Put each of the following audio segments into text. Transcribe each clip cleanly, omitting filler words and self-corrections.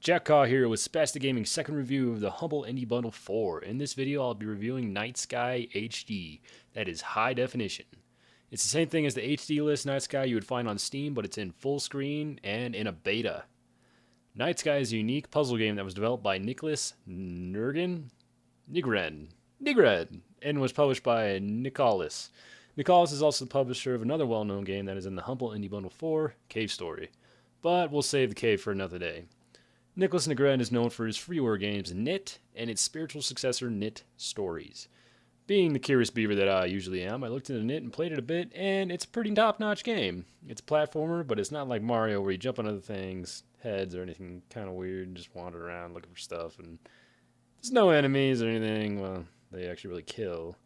JCBCaw here with Spazticgaming's second review of the Humble Indie Bundle 4. In this video, I'll be reviewing Nightsky HD. That is high definition. It's the same thing as the HD list Nightsky you would find on Steam, but it's in full screen and in a beta. Nightsky is a unique puzzle game that was developed by Nicholas Nigren, and was published by Nicholas. Nicholas is also the publisher of another well-known game that is in the Humble Indie Bundle 4, Cave Story. But we'll save the cave for another day. Nicholas Nigren is known for his freeware games Knit and its spiritual successor Knit Stories. Being the curious beaver that I usually am, I looked into Knit and played it a bit, and it's a pretty top-notch game. It's a platformer, but it's not like Mario where you jump on other things, heads, or anything kind of weird, and just wander around looking for stuff. And there's no enemies or anything, well, they actually really kill.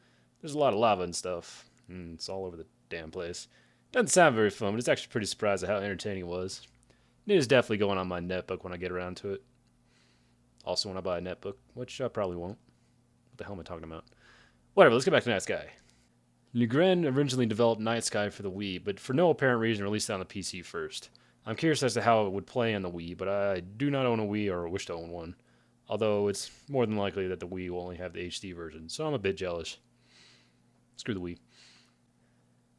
There's a lot of lava and stuff, and it's all over the damn place. Doesn't sound very fun, but it's actually pretty surprised at how entertaining it was. It is definitely going on my netbook when I get around to it. Also when I buy a netbook, which I probably won't. What the hell am I talking about? Whatever, let's get back to Nightsky. Nigren originally developed Nightsky for the Wii, but for no apparent reason released it on the PC first. I'm curious as to how it would play on the Wii, but I do not own a Wii or wish to own one. Although it's more than likely that the Wii will only have the HD version, so I'm a bit jealous. Screw the Wii.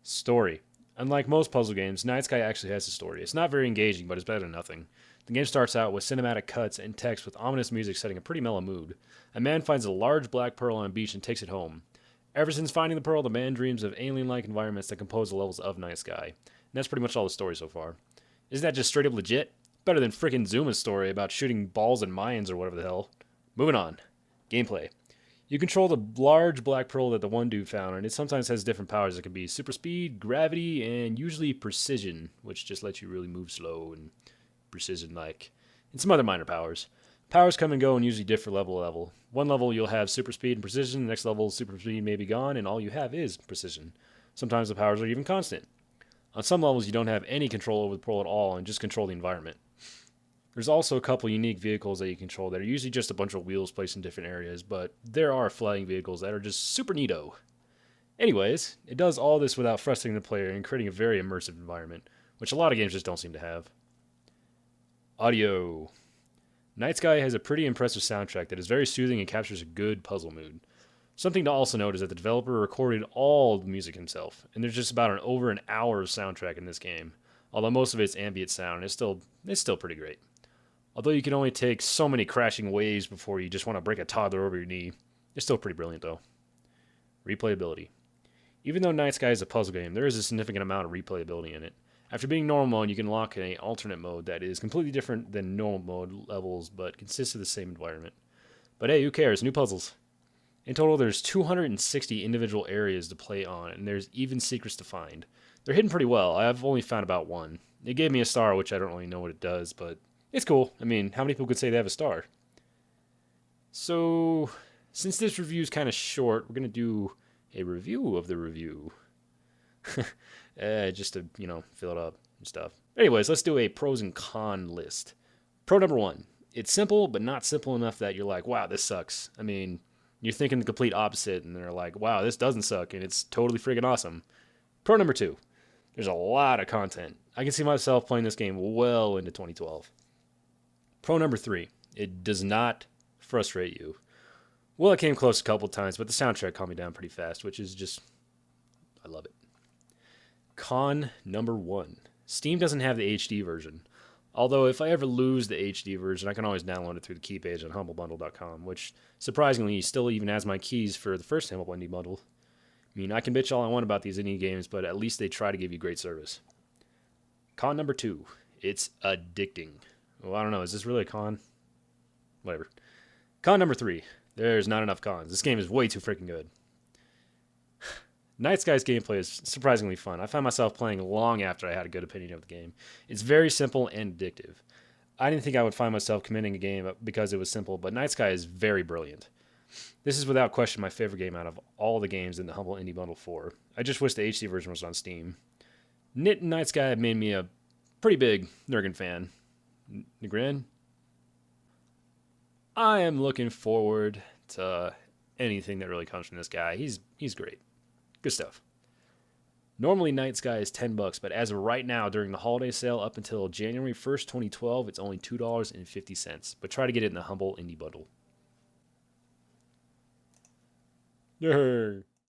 Story. Unlike most puzzle games, Nightsky actually has a story. It's not very engaging, but it's better than nothing. The game starts out with cinematic cuts and text with ominous music setting a pretty mellow mood. A man finds a large black pearl on a beach and takes it home. Ever since finding the pearl, the man dreams of alien-like environments that compose the levels of Nightsky. And that's pretty much all the story so far. Isn't that just straight up legit? Better than frickin' Zuma's story about shooting balls and mines or whatever the hell. Moving on. Gameplay. You control the large black pearl that the one dude found, and it sometimes has different powers that can be super speed, gravity, and usually precision, which just lets you really move slow and precision-like, and some other minor powers. Powers come and go and usually differ level to level. One level you'll have super speed and precision, the next level super speed may be gone, and all you have is precision. Sometimes the powers are even constant. On some levels you don't have any control over the pearl at all and just control the environment. There's also a couple unique vehicles that you control that are usually just a bunch of wheels placed in different areas, but there are flying vehicles that are just super neato. Anyways, it does all this without frustrating the player and creating a very immersive environment, which a lot of games just don't seem to have. Audio. Nightsky has a pretty impressive soundtrack that is very soothing and captures a good puzzle mood. Something to also note is that the developer recorded all the music himself, and there's just about over an hour of soundtrack in this game, although most of it's ambient sound, and it's still pretty great. Although you can only take so many crashing waves before you just want to break a toddler over your knee, it's still pretty brilliant though. Replayability. Even though Nightsky is a puzzle game, there is a significant amount of replayability in it. After being normal mode, you can lock in an alternate mode that is completely different than normal mode levels, but consists of the same environment. But hey, who cares? New puzzles. In total, there's 260 individual areas to play on, and there's even secrets to find. They're hidden pretty well. I've only found about one. It gave me a star, which I don't really know what it does, but it's cool. I mean, how many people could say they have a star? So, since this review is kind of short, we're going to do a review of the review. Just to, fill it up and stuff. Anyways, let's do a pros and con list. Pro number 1. It's simple, but not simple enough that you're like, wow, this sucks. I mean, you're thinking the complete opposite, and they're like, wow, this doesn't suck, and it's totally freaking awesome. Pro number 2. There's a lot of content. I can see myself playing this game well into 2012. Pro number 3, it does not frustrate you. Well, it came close a couple times, but the soundtrack calmed me down pretty fast, which is just, I love it. Con number 1, Steam doesn't have the HD version. Although if I ever lose the HD version, I can always download it through the key page on humblebundle.com, which surprisingly still even has my keys for the first Humble Indie Bundle. I mean, I can bitch all I want about these indie games, but at least they try to give you great service. Con number 2, it's addicting. Well, I don't know. Is this really a con? Whatever. Con number 3. There's not enough cons. This game is way too freaking good. Nightsky's gameplay is surprisingly fun. I found myself playing long after I had a good opinion of the game. It's very simple and addictive. I didn't think I would find myself commending a game because it was simple, but Nightsky is very brilliant. This is without question my favorite game out of all the games in the Humble Indie Bundle 4. I just wish the HD version was on Steam. Knit and Nightsky have made me a pretty big Nurgen fan. Nigren? I am looking forward to anything that really comes from this guy. He's great. Good stuff. Normally, Night Sky is $10, but as of right now, during the holiday sale up until January 1st, 2012, it's only $2.50. But try to get it in the humble indie bundle. Yay!